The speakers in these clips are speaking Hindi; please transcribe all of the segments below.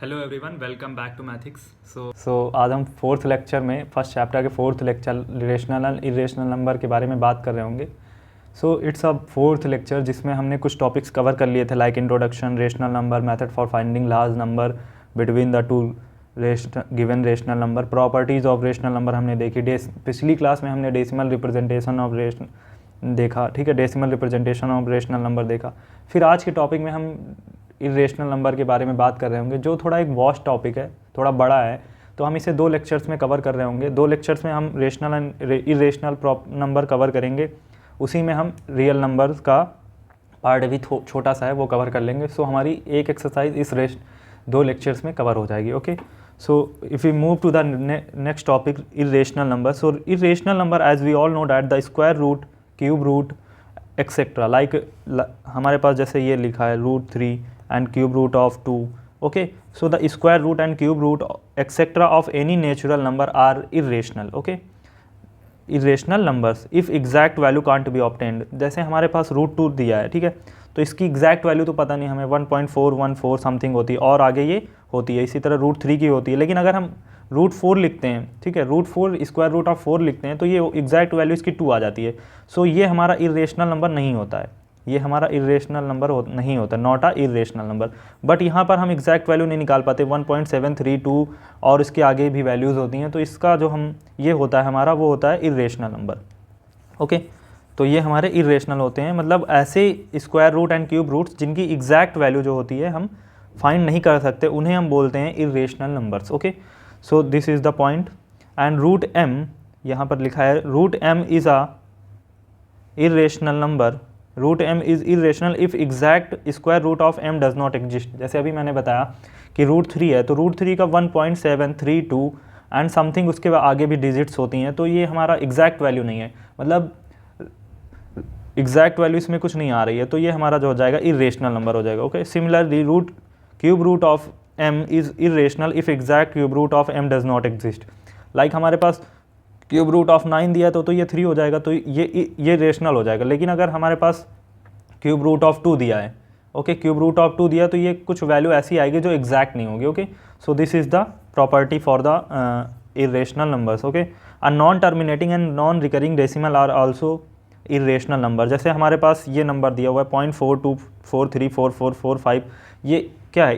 Hello everyone, welcome back to Mathics. So आज हम फोर्थ लेक्चर में फर्स्ट चैप्टर के fourth lecture rational and irrational number के बारे में बात कर रहे होंगे। So it's a fourth lecture जिसमें हमने कुछ टॉपिक्स कवर कर लिए थे, like introduction, rational number, method for finding large number between the two given rational number, properties of rational number हमने देखी। पिछली क्लास में हमने डेसिमल रिप्रेजेंटेशन ऑफ रेशनल देखा, ठीक है, decimal representation of rational number देखा। फिर आज के टॉपिक में हम इरेशनल नंबर के बारे में बात कर रहे होंगे, जो थोड़ा एक वास्ट टॉपिक है, थोड़ा बड़ा है, तो हम इसे 2 लेक्चर्स में कवर कर रहे होंगे। 2 लेक्चर्स में हम rational and irrational number cover करेंगे, उसी में हम रियल नंबर्स का पार्ट भी छोटा सा है वो कवर कर लेंगे। सो हमारी एक एक्सरसाइज इस 2 लेक्चर्स में कवर हो जाएगी। Okay, so if you move to the next topic, irrational number. So irrational number, as we all know that the square root, cube root etcetera, like हमारे पास जैसे ये लिखा है √3 and cube root of 2. Okay, so the square root and cube root etc of any natural number are irrational. Okay, irrational numbers if exact value can't be obtained. जैसे हमारे पास √2 दिया है, ठीक है, तो इसकी एग्जैक्ट वैल्यू तो पता नहीं हमें, 1.414 समथिंग होती है और आगे ये होती है, इसी तरह √3 की होती है। लेकिन अगर हम √4 लिखते हैं, ठीक है, √4 स्क्वायर रूट ऑफ 4 लिखते हैं, तो ये एग्जैक्ट वैल्यू इसकी 2 आ जाती है। सो ये हमारा इरेशनल नंबर नहीं होता है, ये हमारा इरेशनल नंबर नहीं होता, not a irrational number. But यहाँ पर हम एग्जैक्ट वैल्यू नहीं निकाल पाते, 1.732 और इसके आगे भी वैल्यूज़ होती हैं, तो इसका जो हम ये होता है हमारा, वो होता है इरेशनल नंबर। ओके, तो ये हमारे इरेशनल होते हैं, मतलब ऐसे square root and cube roots जिनकी एग्जैक्ट वैल्यू जो होती है हम फाइंड नहीं कर सकते, उन्हें हम बोलते हैं irrational numbers. Okay, so this is the point. And √m यहाँ पर लिखा है, √m is a irrational number, √m is irrational if exact square root of m does not exist. जैसे अभी मैंने बताया कि √3 है, तो √3 का 1.732 एंड समथिंग उसके आगे भी डिजिट्स होती हैं, तो ये हमारा एग्जैक्ट वैल्यू नहीं है, मतलब एग्जैक्ट वैल्यू इसमें कुछ नहीं आ रही है, तो ये हमारा जो हो जाएगा इरेशनल नंबर हो जाएगा। Okay, similarly cube root of m is irrational if exact cube root of m does not exist. Like हमारे पास क्यूब रूट ऑफ 9 दिया तो ये 3 हो जाएगा, तो ये रेशनल हो जाएगा। लेकिन अगर हमारे पास क्यूब रूट ऑफ 2 दिया है, ओके, क्यूब रूट ऑफ 2 दिया, तो ये कुछ वैल्यू ऐसी आएगी जो एग्जैक्ट नहीं होगी। Okay, so this is the property for the irrational numbers. Okay, a non terminating and non recurring decimal are also irrational number. जैसे हमारे पास ये नंबर दिया हुआ है 0.42434445, ये क्या है,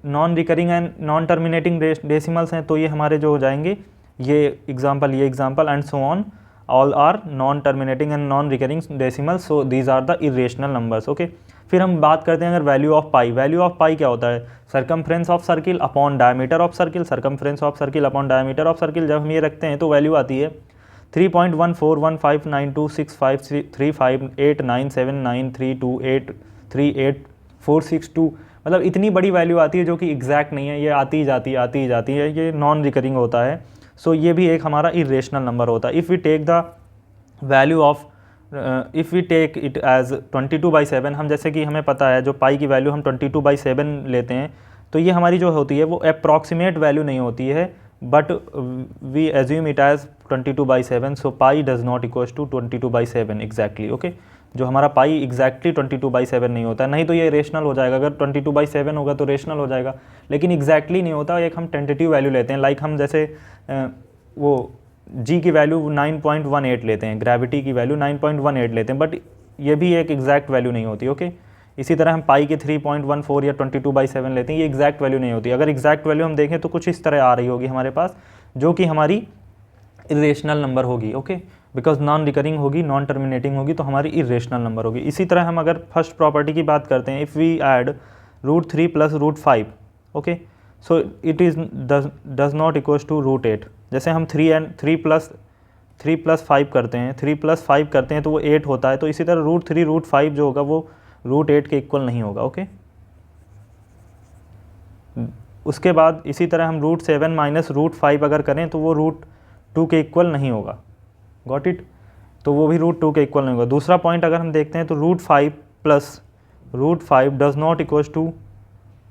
non recurring and non terminating decimals हैं, तो ये हमारे जो हो जाएंगे, ये example and so on, all are non terminating and non recurring decimals, so these are the irrational numbers. Okay, फिर हम बात करते हैं अगर value of pi. Value of pi क्या होता है, circumference of circle upon diameter of circle, circumference of circle upon diameter of circle. जब हम ये रखते हैं तो वैल्यू आती है 3.14159265389793283846 मतलब इतनी बड़ी वैल्यू आती है जो कि एग्जैक्ट नहीं है, ये आती ही जाती है, ये नॉन रिकरिंग होता है। सो ये भी एक हमारा इरेशनल नंबर होता है। If we take the value of if we take it as 22/7, हम जैसे कि हमें पता है जो पाई की वैल्यू हम 22/7 लेते हैं, तो ये हमारी जो होती है वो अप्रॉक्सीमेट वैल्यू नहीं होती है, but we assume it as 22/7, so pi does not equals to 22/7 exactly. Okay, जो हमारा पाई एग्जैक्टली 22/7 नहीं होता है, नहीं तो ये रेशनल हो जाएगा, अगर 22/7 होगा तो रेशनल हो जाएगा, लेकिन एग्जैक्टली नहीं होता, एक हम टेंटेटिव वैल्यू लेते हैं। लाइक हम जैसे वो जी की वैल्यू 9.18 लेते हैं, ग्रेविटी की वैल्यू 9.18 लेते हैं, बट ये भी एक एग्जैक्ट वैल्यू नहीं होती। ओके, इसी तरह हम पाई के 3.14 या 22/7 लेते हैं, ये एग्जैक्ट वैल्यू नहीं होती। अगर एग्जैक्ट वैल्यू हम देखें तो कुछ इस तरह आ रही होगी हमारे पास, जो कि हमारी इरेशनल नंबर होगी। ओके, बिकॉज नॉन रिकरिंग होगी, नॉन टर्मिनेटिंग होगी, तो हमारी इरेशनल नंबर होगी। इसी तरह हम अगर फर्स्ट प्रॉपर्टी की बात करते हैं, if we add √3 + √5, okay, so it is does not equals to √8। जैसे हम 3 + 5 करते हैं, 3 + 5 करते हैं तो वो 8 होता है, तो इसी तरह √3 √5 जो होगा वो √8 के इक्वल नहीं होगा। ओके, उसके बाद इसी तरह हम √7 - √5 अगर करें तो वो √2 के इक्वल नहीं होगा। गॉट इट, तो वो भी √2 के इक्वल नहीं होगा। दूसरा पॉइंट अगर हम देखते हैं तो √5 + √5 डज नॉट इक्वल्स टू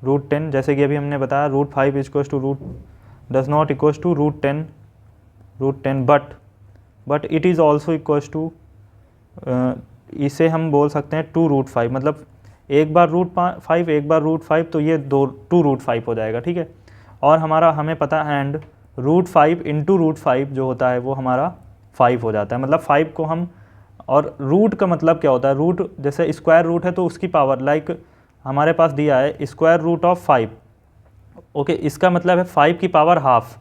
√10, जैसे कि अभी हमने बताया √5 does not equals to √10, but it is also equals to, इसे हम बोल सकते हैं 2 √5, मतलब एक बार √5 एक बार √5, तो ये 2√5 हो जाएगा, ठीक है। और हमारा हमें पता है एंड √5 इंटू √5 जो होता है वो हमारा 5 हो जाता है। मतलब 5 को हम, और रूट का मतलब क्या होता है, रूट जैसे स्क्वायर रूट है तो उसकी पावर, लाइक हमारे पास दिया है स्क्वायर रूट ऑफ 5, ओके, इसका मतलब है 5 की पावर हाफ।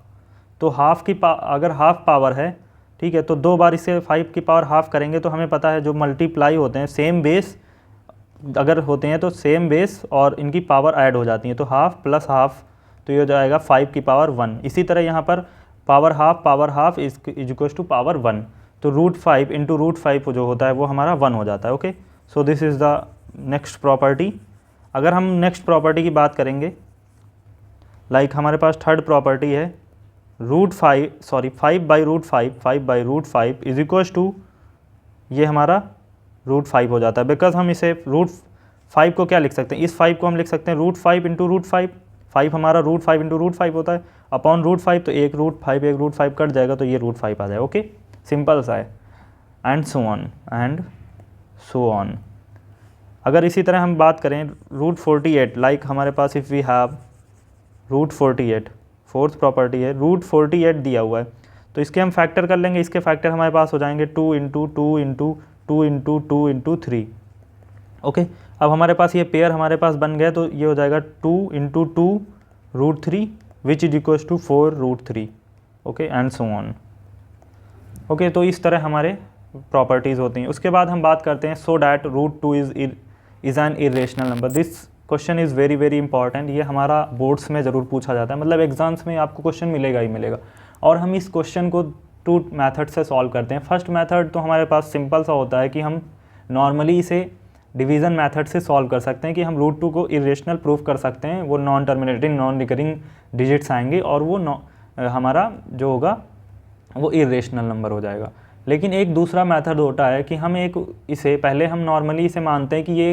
तो हाफ की अगर हाफ पावर है, ठीक है, तो 2 बार इसे 5 की पावर हाफ करेंगे तो हमें पता है जो मल्टीप्लाई होते हैं सेम बेस अगर होते हैं तो सेम बेस और इनकी पावर ऐड हो जाती है, तो हाफ प्लस हाफ, तो ये हो जाएगा 5 की पावर 1। इसी तरह यहाँ पर power half is equals to power 1, तो √5 इंटू √5 जो होता है वो हमारा 1 हो जाता है, okay. So this is the next property. अगर हम नेक्स्ट प्रॉपर्टी की बात करेंगे, लाइक हमारे पास थर्ड प्रॉपर्टी है 5/√5 इज इक्वल्स टू, ये हमारा √5 हो जाता है, बिकॉज हम इसे √5 को क्या लिख सकते हैं, इस 5 को हम लिख सकते हैं √5 इंटू √5, 5 हमारा √5 इंटू √5 होता है, अपॉन √5, तो एक √5 कट जाएगा तो ये √5 आ जाएगा, ओके, सिंपल सा है। And so on. अगर इसी तरह हम बात करें √48, लाइक हमारे पास if we have √48, fourth property है √48 दिया हुआ है, तो इसके हम फैक्टर कर लेंगे। इसके फैक्टर हमारे पास हो जाएंगे 2 into 2 into 2 into 2 into 3, okay. अब हमारे पास ये पेयर हमारे पास बन गया, तो ये हो जाएगा 2 into 2 √3 which is equals to 4 √3, okay, and so on, okay. तो इस तरह हमारे प्रॉपर्टीज़ होती हैं। उसके बाद हम बात करते हैं so that √2 is an irrational number. This question is very very important. ये हमारा बोर्ड्स में ज़रूर पूछा जाता है, मतलब एग्जाम्स में आपको क्वेश्चन मिलेगा ही मिलेगा। और हम इस क्वेश्चन को 2 मेथड से सॉल्व करते हैं। फर्स्ट मेथड तो हमारे पास सिंपल सा होता है कि हम नॉर्मली इसे डिवीज़न मेथड से सॉल्व कर सकते हैं कि हम √2 को इरेशनल प्रूफ कर सकते हैं। वो non terminating non recurring digits आएंगे और वो हमारा जो होगा वो इरेशनल नंबर हो जाएगा। लेकिन एक दूसरा मेथड होता है कि हम इसे पहले हम नॉर्मली इसे मानते हैं कि ये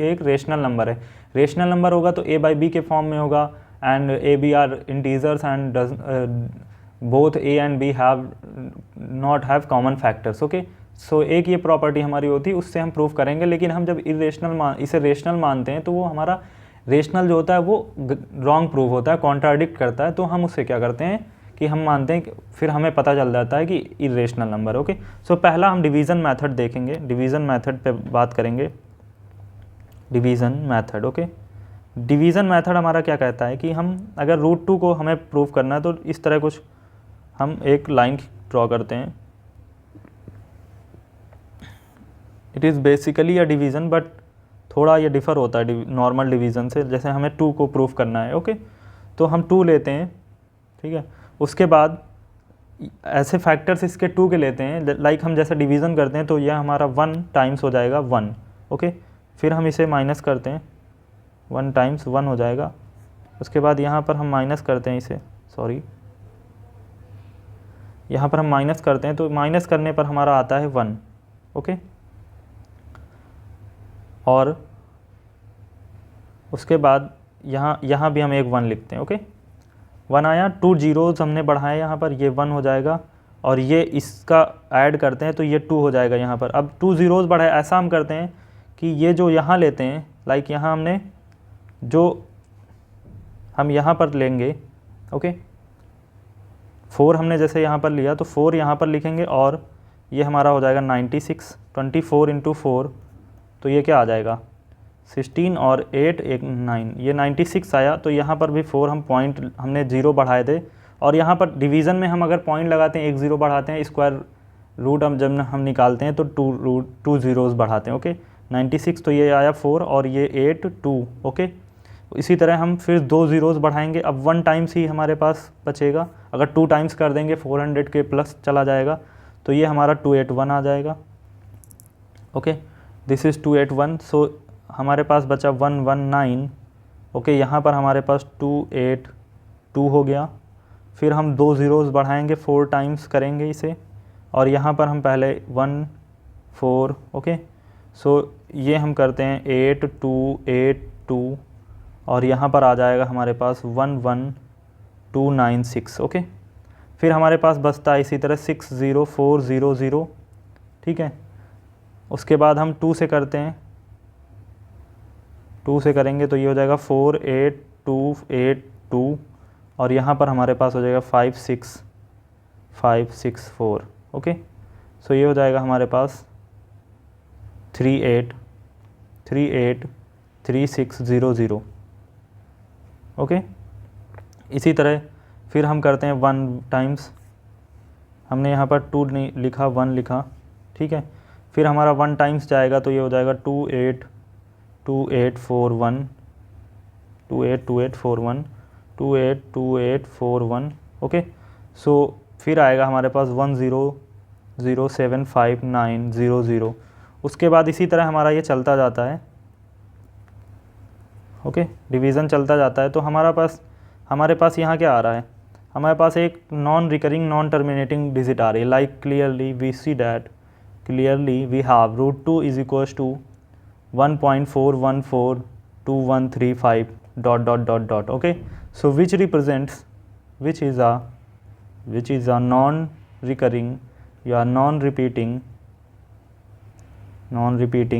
एक रेशनल नंबर है। रेशनल नंबर होगा तो a/b के फॉर्म में होगा, and a/b are integers and both a and b have not have common factors, okay. So एक ये प्रॉपर्टी हमारी होती है, उससे हम प्रूव करेंगे। लेकिन हम जब इसे रेशनल मानते हैं तो वो हमारा रेशनल जो होता है वो रॉन्ग प्रूव होता है, कॉन्ट्राडिक्ट करता है, तो हम उससे क्या करते हैं कि हम मानते हैं कि फिर हमें पता चल जाता है कि इरेशनल नंबर, ओके। सो पहला हम डिवीज़न मेथड देखेंगे, डिवीज़न मेथड पे बात करेंगे, division method, okay. Division method हमारा क्या कहता है कि हम अगर √2 को हमें प्रूव करना है तो इस तरह कुछ हम एक लाइन ड्रॉ करते हैं। It is basically a division, but थोड़ा ये डिफ़र होता है नॉर्मल डिवीज़न से। जैसे हमें 2 को प्रूव करना है, ओके, तो हम 2 लेते हैं, ठीक है। उसके बाद ऐसे फैक्टर्स इसके 2 के लेते हैं, लाइक हम जैसे डिवीज़न करते हैं तो यह हमारा 1 टाइम्स हो जाएगा 1, ओके। फिर हम इसे माइनस करते हैं, 1 टाइम्स 1 हो जाएगा। उसके बाद यहाँ पर हम माइनस करते हैं इसे, यहाँ पर हम माइनस करते हैं, तो माइनस करने पर हमारा आता है 1, ओके। और उसके बाद यहाँ भी हम एक 1 लिखते हैं, ओके। 1 आया, 2 जीरोज़ हमने बढ़ाए यहाँ पर, ये 1 हो जाएगा, और ये इसका ऐड करते हैं तो ये 2 हो जाएगा यहाँ पर। अब 2 जीरोज़ बढ़ाए, ऐसा हम करते हैं कि ये जो यहाँ लेते हैं, लाइक यहाँ हमने जो हम यहाँ पर लेंगे, ओके, 4 हमने जैसे यहाँ पर लिया तो 4 यहाँ पर लिखेंगे, और ये हमारा हो जाएगा 96, 24 इंटू 4, तो ये क्या आ जाएगा 16 और 8 एक 9, ये 96 आया। तो यहाँ पर भी 4 हम पॉइंट हमने 0 बढ़ाए थे, और यहाँ पर डिवीज़न में हम अगर पॉइंट लगाते हैं 1 0 बढ़ाते हैं, स्क्वायर रूट हम जब हम निकालते हैं तो 2 जीरोज़ बढ़ाते हैं, ओके। 96 तो ये आया 4 और ये 8 2, ओके। इसी तरह हम फिर 2 जीरोज़ बढ़ाएंगे, अब 1 टाइम्स ही हमारे पास बचेगा। अगर 2 टाइम्स कर देंगे 400 के प्लस चला जाएगा, तो ये हमारा 281 आ जाएगा, ओके। This is 281। सो हमारे पास बचा 119, ओके। यहाँ पर हमारे पास 282 हो गया। फिर हम 2 जीरोज़ बढ़ाएंगे, 4 टाइम्स करेंगे इसे, और यहाँ पर हम पहले 1 4, ओके। सो ये हम करते हैं 8 2 8 2, और यहाँ पर आ जाएगा हमारे पास 11296, ओके। फिर हमारे पास बचता है इसी तरह 60400, ठीक है। उसके बाद हम 2 से करते हैं, 2 से करेंगे तो ये हो जाएगा 4 8 2 8 2 और यहाँ पर हमारे पास हो जाएगा 5 6 5 6 4। ओके, सो ये हो जाएगा हमारे पास 3 8 3 8 3 6 0 0। ओके, इसी तरह फिर हम करते हैं 1 टाइम्स, हमने यहाँ पर 2 नहीं लिखा, 1 लिखा, ठीक है। फिर हमारा 1 टाइम्स जाएगा तो ये हो जाएगा 2 8 2 8 4 1 2 8 2 8 4 1 2 8 2 8 4 1। ओके, सो फिर आएगा हमारे पास 1 0 0 7 5 9 0 0। उसके बाद इसी तरह हमारा ये चलता जाता है। ओके, डिवीज़न चलता जाता है। तो हमारे पास यहाँ क्या आ रहा है, हमारे पास एक non recurring non terminating digit आ रही है। Like clearly we see that clearly we have √2 is equals to 1.4142135 dot dot dot dot. Okay, so which represents which is a non recurring या non repeating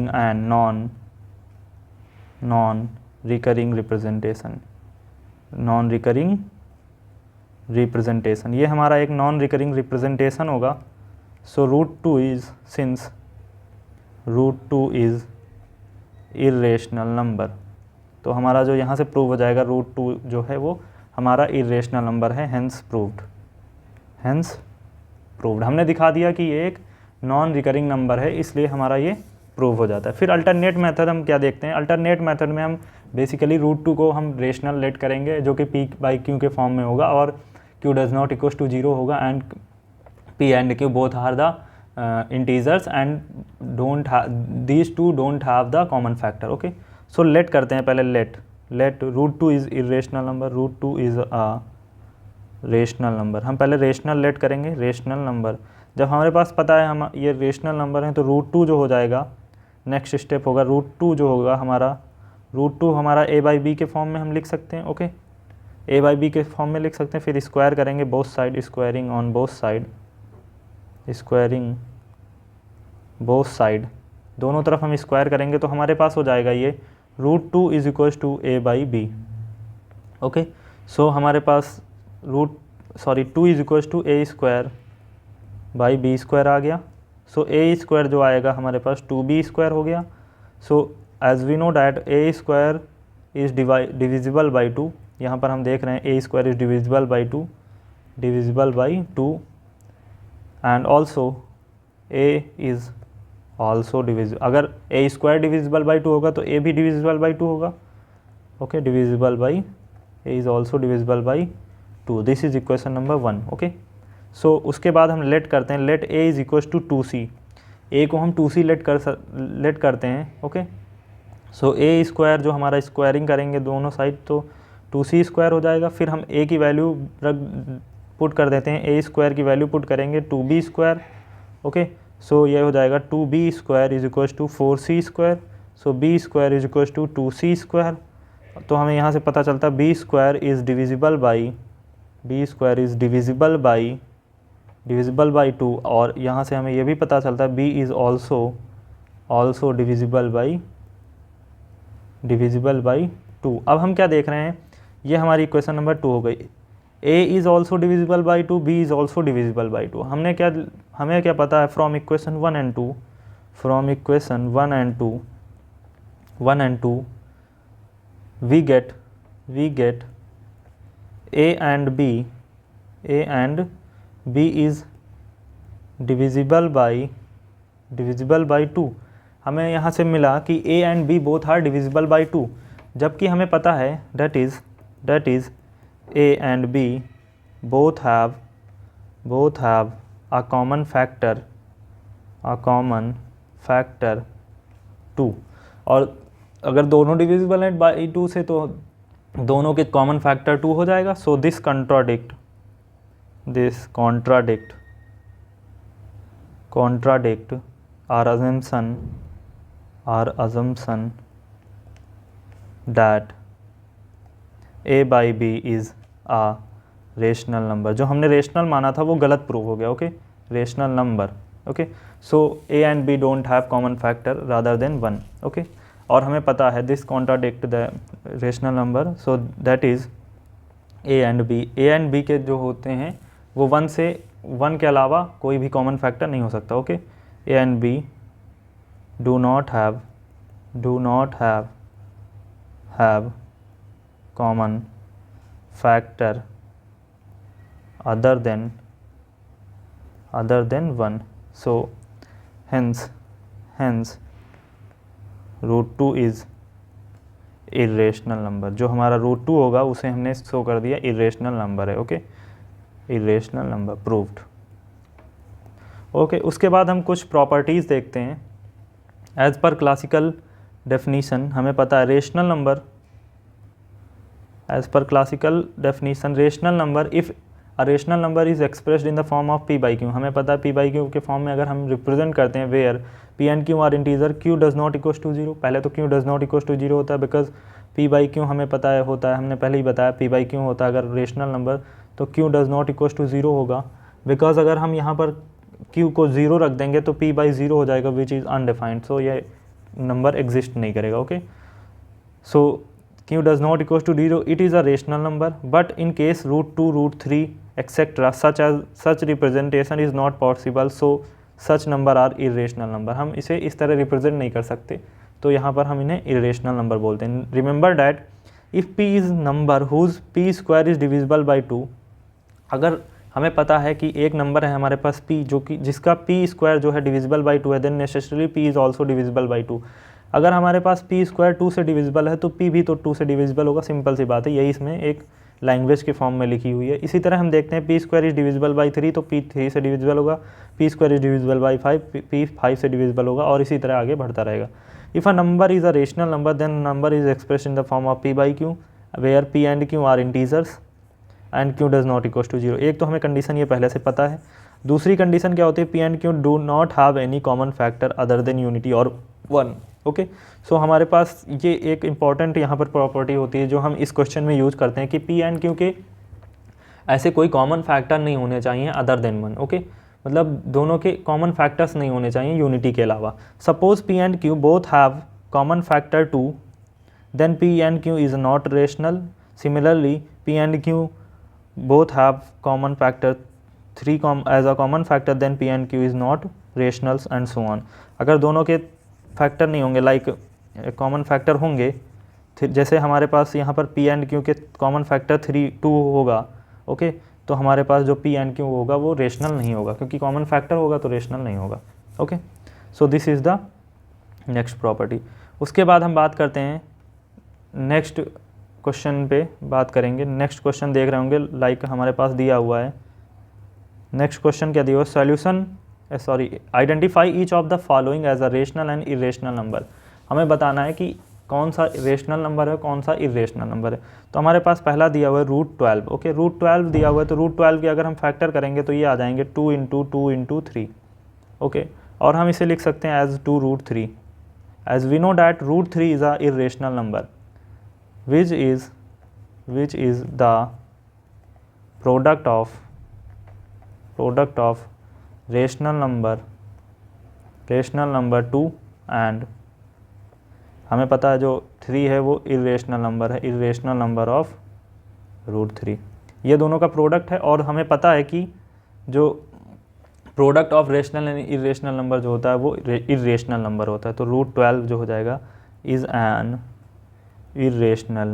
and non recurring representation, ये हमारा एक नॉन रिकरिंग रिप्रेजेंटेशन होगा। So √2 is, since √2 is irrational number, तो हमारा जो यहाँ से प्रूव हो जाएगा √2 जो है वो हमारा इर्रेशनल नंबर है, हेंस प्रूव्ड। हमने दिखा दिया कि ये एक नॉन रिकरिंग नंबर है, इसलिए हमारा ये प्रूव हो जाता है। फिर अल्टरनेट मेथड हम क्या देखते हैं, अल्टरनेट मेथड में हम बेसिकली √2 को हम रेशनल लेट करेंगे जो कि P बाई Q के फॉर्म में होगा और Q does not equals to 0 होगा and P and Q both are the integers and these two don't have the common factor. Okay, so let करते हैं पहले, let √2 is irrational number, √2 is a rational number. हम पहले रेशनल लेट करेंगे, रेशनल नंबर। जब हमारे पास पता है हम ये रेशनल नंबर हैं तो √2 जो हो जाएगा, नेक्स्ट स्टेप होगा √2 जो होगा हमारा, √2 हमारा a बाई बी के फॉर्म में हम लिख सकते हैं। ओके, a बाई बी के फॉर्म में लिख सकते हैं। फिर स्क्वायर करेंगे both side, squaring on both side, squaring both side, दोनों तरफ हम स्क्वायर करेंगे तो हमारे पास हो जाएगा ये √2 is equals to a by b. Okay, so हमारे पास 2 is equals to a square by b square आ गया। सो a स्क्वायर जो आएगा हमारे पास 2b स्क्वायर हो गया। So as we know that a square is divisible by 2, यहाँ पर हम देख रहे हैं a square is divisible by 2 and also a is also divisible. अगर a स्क्वायर डिविजिबल बाई 2 होगा तो a भी डिविजिबल बाई 2 होगा। Okay, divisible by a is also divisible by 2, this is equation number 1। Okay, so उसके बाद हम लेट करते हैं, late a is equals to 2c, a को हम 2c लेट करते हैं। ओके, सो a स्क्वायर जो हमारा स्क्वायरिंग करेंगे दोनों साइड तो 2c स्क्वायर हो जाएगा। फिर हम a की वैल्यू पुट कर देते हैं, a स्क्वायर की वैल्यू पुट करेंगे 2b स्क्वायर। ओके, सो ये हो जाएगा 2b square is equals to 4c square. So b square is equals to 2c square. तो हमें यहाँ से पता चलता b square is divisible by 2 और यहाँ से हमें ये भी पता चलता है b is also divisible by 2। अब हम क्या देख रहे हैं, ये हमारी इक्वेशन नंबर 2 हो गई। a is also divisible by 2, b is also divisible by 2। हमें क्या पता है, from equation 1 and 2 we get a and b is divisible by 2। हमें यहाँ से मिला कि a and b both are divisible by 2, जबकि हमें पता है that is a and b both have a common factor 2। और अगर दोनों डिविजिबल हैं बाई 2 से तो दोनों के कॉमन फैक्टर 2 हो जाएगा। So this contradict our assumption that a by B is a rational number. जो हमने रेशनल माना था वो गलत प्रूव हो गया। Okay, rational number. Okay, so a and b don't have common factor rather than 1। Okay, और हमें पता है this contradict the rational number, so that is A and B. A and B के जो होते हैं वो 1 के अलावा कोई भी कॉमन फैक्टर नहीं हो सकता। Okay, A and B do not have common factor other than 1, so hence root 2 is irrational number. जो हमारा रूट 2 होगा उसे हमने शो कर दिया इरेशनल नंबर है। Okay, irrational number proved. Okay, उसके बाद हम कुछ प्रॉपर्टीज़ देखते हैं। एज पर क्लासिकल डेफिनीशन हमें पता है rational number, as per classical definition rational number if a rational number is expressed in the form of P by Q. हमें पता है पी बाई क्यू के फॉर्म में अगर हम रिप्रेजेंट करते हैं where P and Q are integer, Q does not equal to 0। पहले तो Q does not equal to 0 होता है बिकॉज पी बाई क्यू हमें पता है होता है, हमने पहले ही बताया पी बाई क्यू होता है अगर रेशनल नंबर, तो Q does not equal to 0 होगा। बिकॉज अगर हम यहाँ पर क्यू को 0 रख देंगे तो पी बाई 0 हो जाएगा विच इज़ अनडिफाइंड, सो ये नंबर एग्जिस्ट नहीं करेगा। Okay, so q does not equals to 0, it is a rational number, but in case root 2, root 3 etc. such representation is not possible, so such number are irrational number। हम इसे इस तरह रिप्रेजेंट नहीं कर सकते, तो यहाँ पर हम इन्हें irrational number बोलते हैं। Remember that if p is number whose p square is divisible by 2, अगर हमें पता है कि एक नंबर है हमारे पास p जो कि जिसका p स्क्वायर जो है डिविजिबल बाई 2 है, then necessarily p is also divisible by 2। अगर हमारे पास p स्क्वायर 2 से डिविजिबल है तो p भी तो 2 से डिविजिबल होगा, सिंपल सी बात है, यही इसमें एक लैंग्वेज के फॉर्म में लिखी हुई है। इसी तरह हम देखते हैं p square is divisible by 3 तो p 3 से डिविजिबल होगा, p square is divisible by 5 p 5 से डिविजिबल होगा, और इसी तरह आगे बढ़ता रहेगा। If a number is a rational number then number is express in the form of p by Q where p and q are integers and q does not equal to 0। एक तो हमें कंडीशन ये पहले से पता है। दूसरी कंडीशन क्या होती है, p and q do not have any common factor other than unity और 1। ओके, सो हमारे पास ये एक इम्पॉर्टेंट यहाँ पर प्रॉपर्टी होती है जो हम इस क्वेश्चन में यूज़ करते हैं कि p एंड q के ऐसे कोई कॉमन फैक्टर नहीं होने चाहिए अदर देन 1। ओके, मतलब दोनों के कॉमन फैक्टर्स नहीं होने चाहिए यूनिटी के अलावा। Suppose p and q both have common factor 2 then p and q is not rational. Similarly p and q both have common factor 3 as a common factor then p and q is not rational and so on। अगर दोनों के फैक्टर नहीं होंगे लाइक कॉमन फैक्टर होंगे, जैसे हमारे पास यहाँ पर p एंड q के कॉमन फैक्टर 2 होगा। ओके, तो हमारे पास जो p एंड q होगा वो रेशनल नहीं होगा, क्योंकि कॉमन फैक्टर होगा तो रेशनल नहीं होगा। Okay, so this is the next property. उसके बाद हम बात करते हैं नेक्स्ट क्वेश्चन पे बात करेंगे। नेक्स्ट क्वेश्चन देख रहे होंगे लाइक हमारे पास दिया हुआ है। नेक्स्ट क्वेश्चन क्या दिया हुआ है, solution identify each of the following as a rational and irrational number. हमें बताना है कि कौन सा रेशनल नंबर है कौन सा इरेशनल नंबर है। तो हमारे पास पहला दिया हुआ है रूट 12। ओके, रूट 12 दिया हुआ है तो रूट 12 के अगर हम फैक्टर करेंगे तो ये आ जाएंगे 2 इंटू 2 इंटू 3। ओके, और हम इसे लिख सकते हैं as 2 root 3। As we know that root 3 is a irrational number which is the product of rational number 2 and हमें पता है जो 3 है वो इरेशनल नंबर है, इरेशनल नंबर ऑफ रूट 3। ये दोनों का प्रोडक्ट है, और हमें पता है कि जो product of rational and irrational number जो होता है वो इरेशनल नंबर होता है। तो रूट 12 जो हो जाएगा is an irrational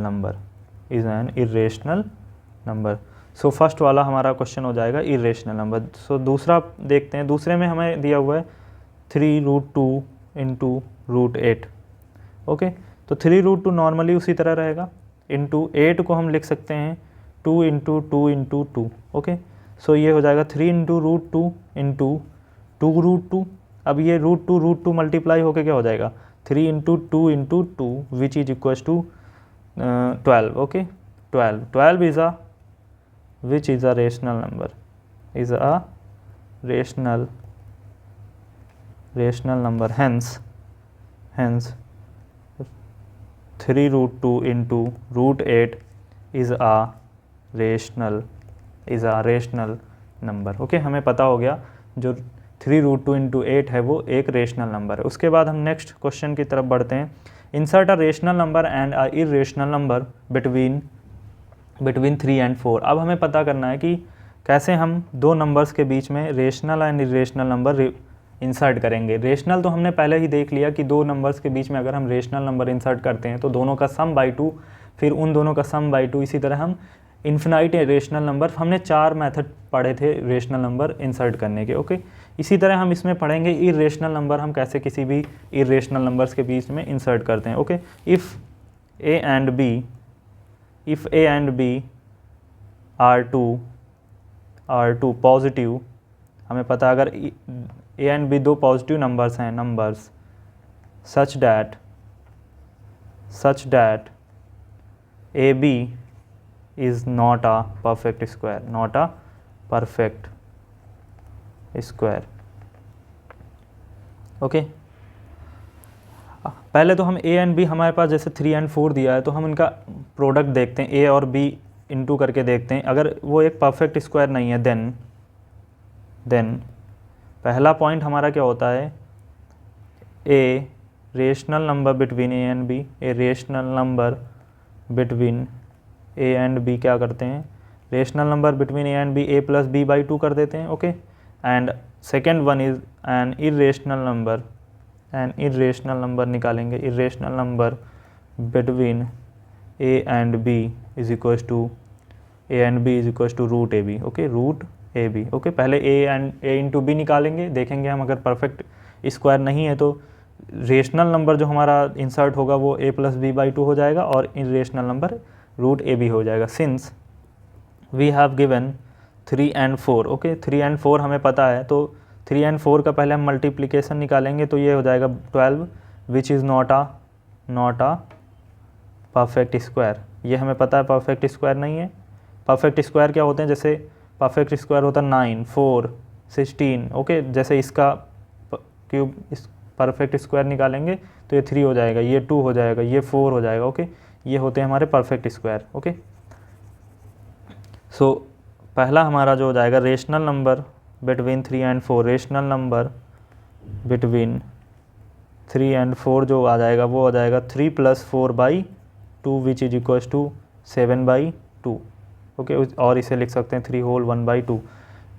number. So first वाला हमारा क्वेश्चन हो जाएगा इरेशनल नंबर। सो दूसरा देखते हैं। दूसरे में हमें दिया हुआ है 3 रूट 2 इंटू रूट 8। ओके, तो 3 रूट 2 नॉर्मली उसी तरह रहेगा, इंटू 8 को हम लिख सकते हैं 2 इंटू 2 इंटू 2। ओके, सो ये हो जाएगा 3 इंटू रूट 2 इंटू 2 रूट 2। अब ये रूट 2 मल्टीप्लाई होकर क्या हो जाएगा 3 into 2 into 2 which is equals to 12। Okay, 12 is a which is a rational number, is a rational number, hence 3 root 2 into root 8 is a rational number। Okay, हमें पता हो गया जो 3 रूट 2 इंटू 8 है वो एक रेशनल नंबर है। उसके बाद हम नेक्स्ट क्वेश्चन की तरफ बढ़ते हैं। Insert a rational number and a irrational number between 3 and 4। अब हमें पता करना है कि कैसे हम दो नंबर्स के बीच में rational and irrational number insert करेंगे। रेशनल तो हमने पहले ही देख लिया कि दो नंबर्स के बीच में अगर हम रेशनल नंबर इंसर्ट करते हैं तो दोनों का सम बाई 2, फिर उन दोनों का सम बाई 2। इसी तरह हम इन्फिनाइट रेशनल नंबर, हमने 4 मेथड पढ़े थे रेशनल नंबर इंसर्ट करने के। ओके, इसी तरह हम इसमें पढ़ेंगे इरेशनल नंबर हम कैसे किसी भी इरेशनल नंबर्स के बीच में इंसर्ट करते हैं। Okay, if A and B are two positive, हमें पता अगर ए एंड बी दो पॉजिटिव नंबर्स हैं, numbers such that A B is not a perfect square. Okay, पहले तो हम ए एंड बी, हमारे पास जैसे 3 and 4 दिया है तो हम इनका प्रोडक्ट देखते हैं, ए और बी इंटू करके देखते हैं। अगर वो एक परफेक्ट स्क्वायर नहीं है देन पहला पॉइंट हमारा क्या होता है, a rational number between a and B, a rational number between a and b क्या करते हैं, rational number between a and B a plus b by 2 कर देते हैं। Okay, and second one is an irrational number निकालेंगे, irrational number between a and b is equals to root A b. Okay, root A b. Okay, पहले ए इंटू बी निकालेंगे, देखेंगे हम अगर परफेक्ट स्क्वायर नहीं है तो रेशनल नंबर जो हमारा इंसर्ट होगा वो ए प्लस बी बाई 2 हो जाएगा और इरेशनल नंबर रूट ए बी हो जाएगा। Since we have given 3 and 4। Okay, 3 and 4 हमें पता है तो 3 and 4 का पहले हम मल्टीप्लिकेशन निकालेंगे तो ये हो जाएगा 12 which is not a perfect square. ये हमें पता है परफेक्ट स्क्वायर नहीं है। परफेक्ट स्क्वायर क्या होते हैं, जैसे परफेक्ट स्क्वायर होता है 9, 4, 16। ओके, जैसे इसका क्यूब इस परफेक्ट स्क्वायर निकालेंगे तो ये 3 हो जाएगा, ये 2 हो जाएगा, ये 4 हो जाएगा। ओके, ये होते हैं हमारे परफेक्ट स्क्वायर। ओके, सो पहला हमारा जो हो जाएगा rational number between 3 and 4, rational number between 3 and 4 जो आ जाएगा वो आ जाएगा 3 + 4 by 2 which is equals to 7 by 2। Okay, और इसे लिख सकते हैं 3 होल 1 बाई 2।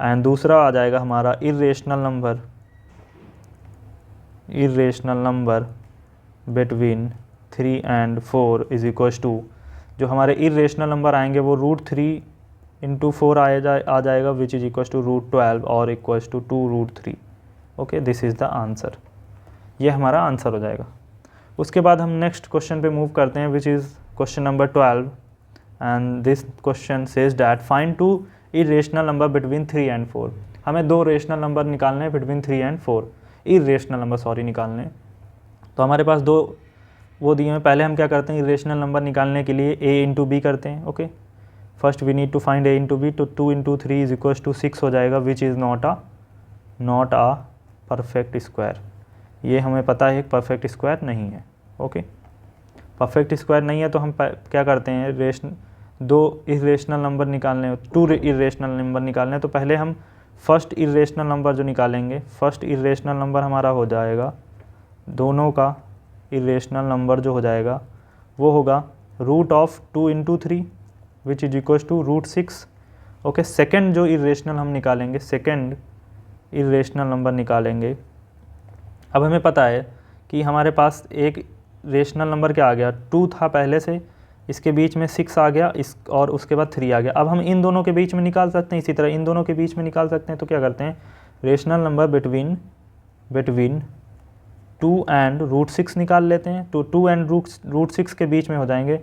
एंड दूसरा आ जाएगा हमारा irrational number between 3 and 4 is equals to, जो हमारे इरेशनल नंबर आएंगे वो √3 × 4 आ जाएगा विच इज इक्वल्स टू √12 और equals to 2√3। Okay, this is the answer. ये हमारा आंसर हो जाएगा। उसके बाद हम नेक्स्ट क्वेश्चन पे मूव करते हैं which is question number 12 and this question says that find 2 irrational number between 3 and 4। हमें 2 रेशनल नंबर निकालने हैं बिटवीन 3 and 4, इरेशनल नंबर निकालने हैं। तो हमारे पास 2 वो दिए हैं। पहले हम क्या करते हैं, इरेशनल नंबर निकालने के लिए a इंटू बी करते हैं। Okay, first we need to find a into B, तो 2 × 3 इज इक्वल्स टू 6 हो जाएगा which is not a perfect square. ये हमें पता है परफेक्ट स्क्वायर नहीं है। ओके, परफेक्ट स्क्वायर नहीं है तो हम क्या करते हैं, 2 इरेशनल नंबर निकालने, 2 इरेशनल नंबर निकालने, तो पहले हम फर्स्ट इरेशनल नंबर जो निकालेंगे, फर्स्ट इरेशनल नंबर हमारा हो जाएगा, दोनों का इरेशनल नंबर जो हो जाएगा वो होगा √2 × 3 which is equals to √6। Okay, second जो इरेशनल हम निकालेंगे, सेकेंड इरेशनल नंबर निकालेंगे। अब हमें पता है कि हमारे पास एक रेशनल नंबर क्या आ गया, 2 था पहले से, इसके बीच में 6 आ गया, इस और उसके बाद 3 आ गया। अब हम इन दोनों के बीच में निकाल सकते हैं, इसी तरह इन दोनों के बीच में निकाल सकते हैं। तो क्या करते हैं, रेशनल नंबर बिटवीन 2 and √6 निकाल लेते हैं। तो 2 and √6 के बीच में हो जाएंगे,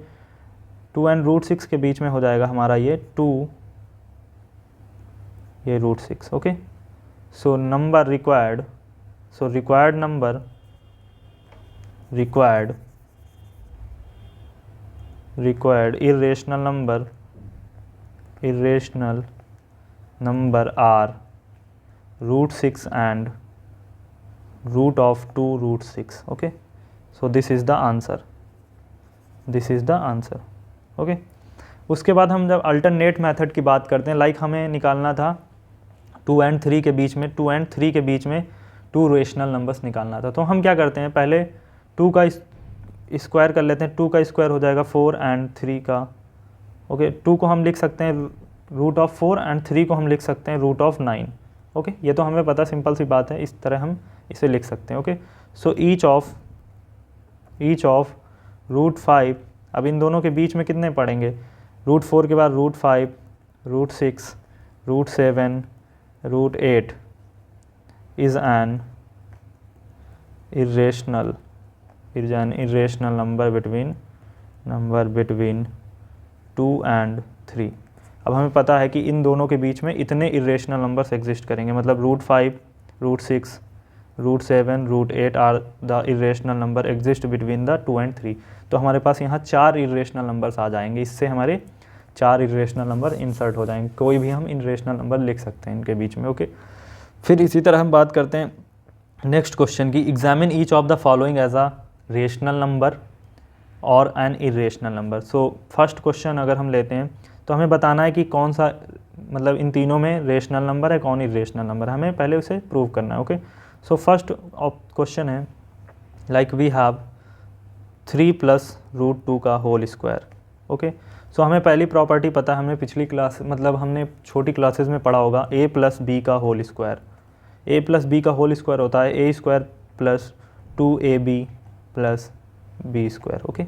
2 and √6 के बीच में हो जाएगा हमारा ये 2, ये √6। Okay, so number required, so required irrational number are √6 and √2 √6। Okay, so this is the answer. Okay, उसके बाद हम जब अल्टरनेट मेथड की बात करते हैं, लाइक हमें निकालना था 2 and 3 के बीच में, 2 and 3 के बीच में 2 रेशनल नंबर्स निकालना था। तो हम क्या करते हैं, पहले 2 का स्क्वायर कर लेते हैं, 2 का स्क्वायर हो जाएगा 4 एंड 3 का, ओके। 2 को हम लिख सकते हैं रूट ऑफ 4 एंड 3 को हम लिख सकते हैं रूट ऑफ 9, ओके। ये तो हमें पता, सिंपल सी बात है, इस तरह हम इसे लिख सकते हैं, okay. So each of root 5, अब इन दोनों के बीच में कितने पड़ेंगे, रूट 4 के बाद root 5, root 6, root 7, root 8 is an irrational number between 2 and 3। अब हमें पता है कि इन दोनों के बीच में इतने इरेशनल नंबर्स एग्जिस्ट करेंगे, मतलब root 5, root 6, root 7, root 8 are the irrational number exist between the 2 and 3। तो हमारे पास यहाँ 4 इरेशनल नंबर्स आ जाएंगे, इससे हमारे 4 इरेशनल नंबर इंसर्ट हो जाएंगे, कोई भी हम इरेशनल नंबर लिख सकते हैं इनके बीच में, ओके। फिर इसी तरह हम बात करते हैं नेक्स्ट क्वेश्चन की, examine each of the following as a rational number और an irrational number. So first question अगर हम लेते हैं तो हमें बताना है कि कौन सा, मतलब इन तीनों में रेशनल नंबर है, कौन इरेशनल नंबर है, हमें पहले उसे प्रूव करना है, ओके। सो फर्स्ट क्वेश्चन है लाइक वी हैव 3 + √2 का होल स्क्वायर, ओके। सो हमें पहली प्रॉपर्टी पता है, हमने पिछली क्लास, मतलब हमने छोटी क्लासेस में पढ़ा होगा, a + b का होल स्क्वायर। a + b का होल स्क्वायर होता है a² + 2ab + b square, okay.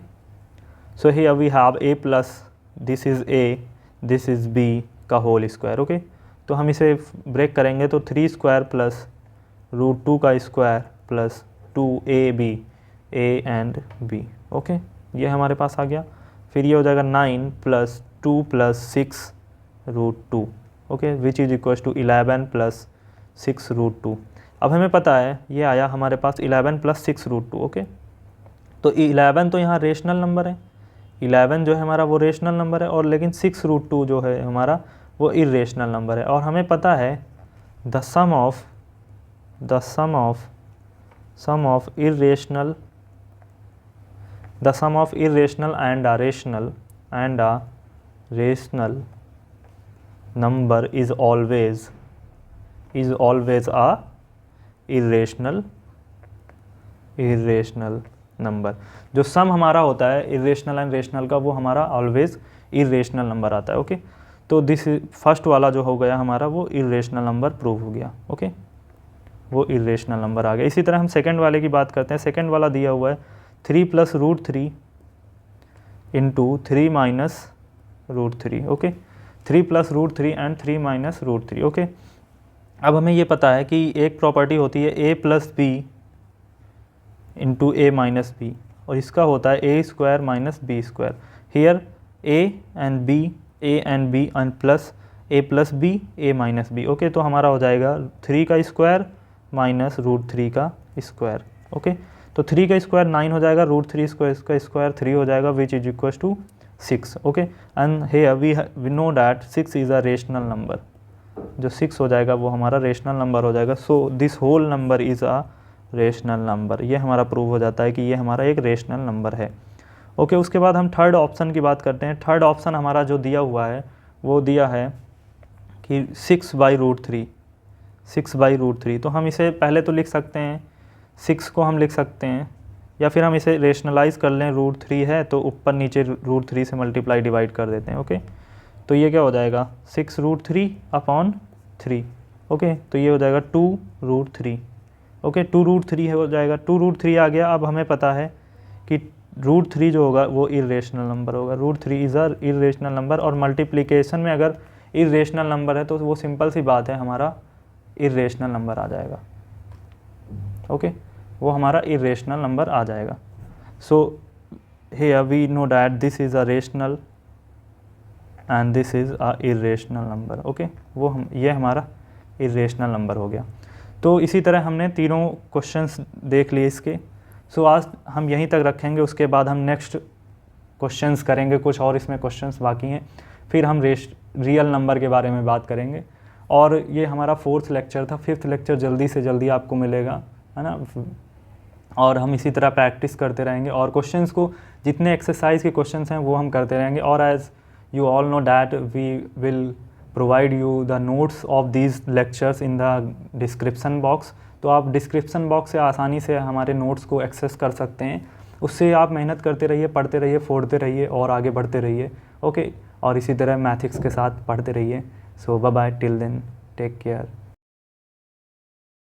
So here we have a plus this is a, this is b का होल स्क्वायर, ओके। तो हम इसे ब्रेक करेंगे तो 3² + √2 का square + 2ab, a and b, okay. ये हमारे पास आ गया। फिर ये हो जाएगा 9 + 2 + 6 √2, okay, which is equal to 11 + 6 √2। अब हमें पता है ये आया हमारे पास 11 + 6 √2, ओके। तो 11 तो यहाँ रेशनल नंबर है, 11 जो है हमारा वो रेशनल नंबर है, और लेकिन 6 √2 जो है हमारा वो इरेशनल नंबर है। और हमें पता है the sum of irrational and a rational number is always a irrational number. जो सम हमारा होता है इरेशनल एंड रेशनल का, वो हमारा ऑलवेज इरेशनल नंबर आता है, ओके। तो दिस फर्स्ट वाला जो हो गया हमारा वो इरेशनल नंबर प्रूव हो गया, ओके, वो इरेशनल नंबर आ गया। इसी तरह हम सेकंड वाले की बात करते हैं। सेकंड वाला दिया हुआ है 3 + √3 × 3 - √3, ओके। 3 + √3 and 3 - √3, okay. अब हमें ये पता है कि एक प्रॉपर्टी होती है a + b × a - b, और इसका होता है a² - b²। Here a and b and plus a + b, a - b, okay. तो हमारा हो जाएगा 3 का स्क्वायर - √3 का स्क्वायर, ओके। तो 3 का स्क्वायर 9 हो जाएगा, √3 का स्क्वायर 3 हो जाएगा, which is equal to 6, okay. And here we know that 6 is a rational number, जो 6 हो जाएगा वो हमारा रेशनल नंबर हो जाएगा। So this whole number is a rational number. ये हमारा प्रूव हो जाता है कि ये हमारा एक रेशनल नंबर है, ओके। उसके बाद हम थर्ड ऑप्शन की बात करते हैं। थर्ड ऑप्शन हमारा जो दिया हुआ है वो दिया है कि 6/√3, 6/√3। तो हम इसे पहले तो लिख सकते हैं, 6 को हम लिख सकते हैं, या फिर हम इसे रेशनलाइज कर लें, √3 है तो ऊपर नीचे √3 से मल्टीप्लाई डिवाइड कर देते हैं, ओके। तो ये क्या हो जाएगा 6√3/3, ओके। तो ये हो जाएगा 2√3, ओके। 2√3 हो जाएगा, 2√3 आ गया। अब हमें पता है कि √3 जो होगा वो इरेशनल नंबर होगा, √3 इज़ अ इरेशनल नंबर। और मल्टीप्लिकेशन में अगर इरेशनल नंबर है तो वो सिंपल सी बात है, हमारा इरेशनल नंबर आ जाएगा, ओके, वो हमारा इरेशनल नंबर आ जाएगा। So here we know that this is a rational and this is a irrational number, okay. ये हमारा इरेशनल नंबर हो गया। तो इसी तरह हमने तीनों क्वेश्चंस देख लिए इसके। सो आज हम यहीं तक रखेंगे, उसके बाद हम नेक्स्ट क्वेश्चंस करेंगे, कुछ और इसमें क्वेश्चंस बाकी हैं, फिर हम रियल नंबर के बारे में बात करेंगे। और ये हमारा 4th लेक्चर था, 5th लेक्चर जल्दी से जल्दी आपको मिलेगा, है ना। और हम इसी तरह प्रैक्टिस करते रहेंगे, और क्वेश्चंस को जितने एक्सरसाइज के क्वेश्चंस हैं वो हम करते रहेंगे। और as you all know that we will provide you the notes of these lectures in the description box. तो आप डिस्क्रिप्सन बॉक्स से आसानी से हमारे नोट्स को एक्सेस कर सकते हैं, उससे आप मेहनत करते रहिए, पढ़ते रहिए, फोड़ते रहिए और आगे बढ़ते रहिए। ओके, और इसी तरह मैथिक्स के साथ पढ़ते रहिए। So bye bye, till then, take care.